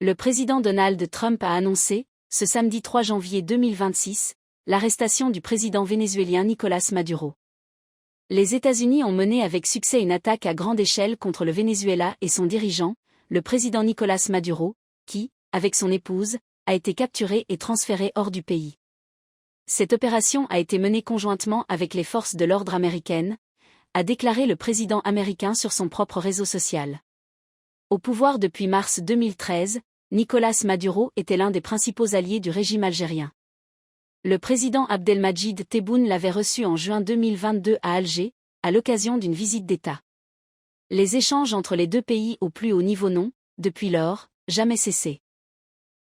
Le président Donald Trump a annoncé, ce samedi 3 janvier 2026, l'arrestation du président vénézuélien Nicolás Maduro. Les États-Unis ont mené avec succès une attaque à grande échelle contre le Venezuela et son dirigeant, le président Nicolás Maduro, qui, avec son épouse, a été capturé et transféré hors du pays. Cette opération a été menée conjointement avec les forces de l'ordre américaines, a déclaré le président américain sur son propre réseau social. Au pouvoir depuis mars 2013, Nicolás Maduro était l'un des principaux alliés du régime algérien. Le président Abdelmadjid Tebboune l'avait reçu en juin 2022 à Alger, à l'occasion d'une visite d'État. Les échanges entre les deux pays au plus haut niveau n'ont, depuis lors, jamais cessé.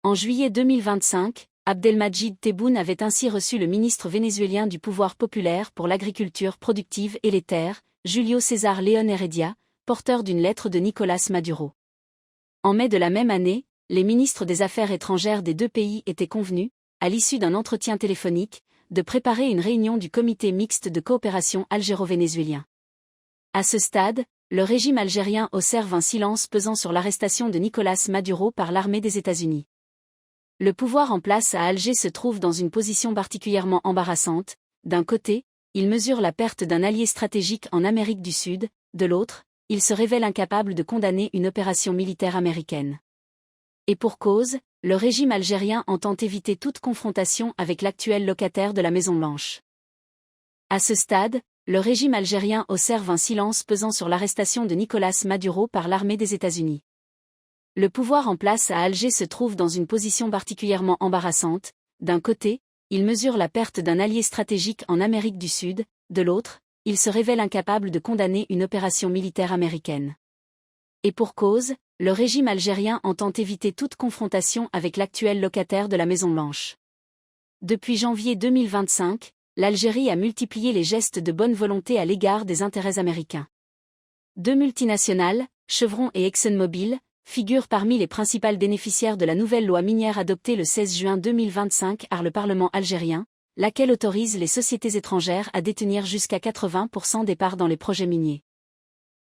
En juillet 2025, Abdelmadjid Tebboune avait ainsi reçu le ministre vénézuélien du pouvoir populaire pour l'agriculture productive et les terres, Julio César León Heredia, porteur d'une lettre de Nicolás Maduro. En mai de la même année, les ministres des Affaires étrangères des deux pays étaient convenus, à l'issue d'un entretien téléphonique, de préparer une réunion du comité mixte de coopération algéro-vénézuélien. À ce stade, le régime algérien observe un silence pesant sur l'arrestation de Nicolás Maduro par l'armée des États-Unis. Le pouvoir en place à Alger se trouve dans une position particulièrement embarrassante. D'un côté, il mesure la perte d'un allié stratégique en Amérique du Sud, de l'autre, il se révèle incapable de condamner une opération militaire américaine. Et pour cause, le régime algérien entend éviter toute confrontation avec l'actuel locataire de la Maison-Blanche. À ce stade, le régime algérien observe un silence pesant sur l'arrestation de Nicolás Maduro par l'armée des États-Unis. Le pouvoir en place à Alger se trouve dans une position particulièrement embarrassante. D'un côté, il mesure la perte d'un allié stratégique en Amérique du Sud, de l'autre, il se révèle incapable de condamner une opération militaire américaine. Et pour cause, le régime algérien entend éviter toute confrontation avec l'actuel locataire de la Maison-Blanche. Depuis janvier 2025, l'Algérie a multiplié les gestes de bonne volonté à l'égard des intérêts américains. Deux multinationales, Chevron et ExxonMobil, figurent parmi les principales bénéficiaires de la nouvelle loi minière adoptée le 16 juin 2025 par le Parlement algérien, laquelle autorise les sociétés étrangères à détenir jusqu'à 80% des parts dans les projets miniers.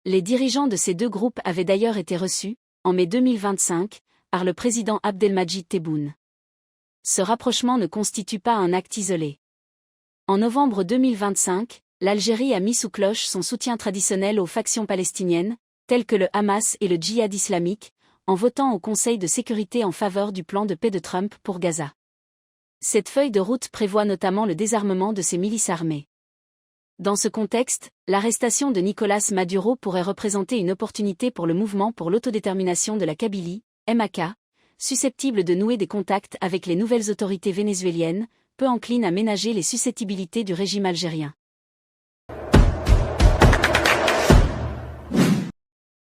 Les dirigeants de ces deux groupes avaient d'ailleurs été reçus, en mai 2025, par le président Abdelmadjid Tebboune. Ce rapprochement ne constitue pas un acte isolé. En novembre 2025, l'Algérie a mis sous cloche son soutien traditionnel aux factions palestiniennes, telles que le Hamas et le Djihad islamique, en votant au Conseil de sécurité en faveur du plan de paix de Trump pour Gaza. Cette feuille de route prévoit notamment le désarmement de ces milices armées. Dans ce contexte, l'arrestation de Nicolás Maduro pourrait représenter une opportunité pour le mouvement pour l'autodétermination de la Kabylie, MAK, susceptible de nouer des contacts avec les nouvelles autorités vénézuéliennes, peu enclines à ménager les susceptibilités du régime algérien.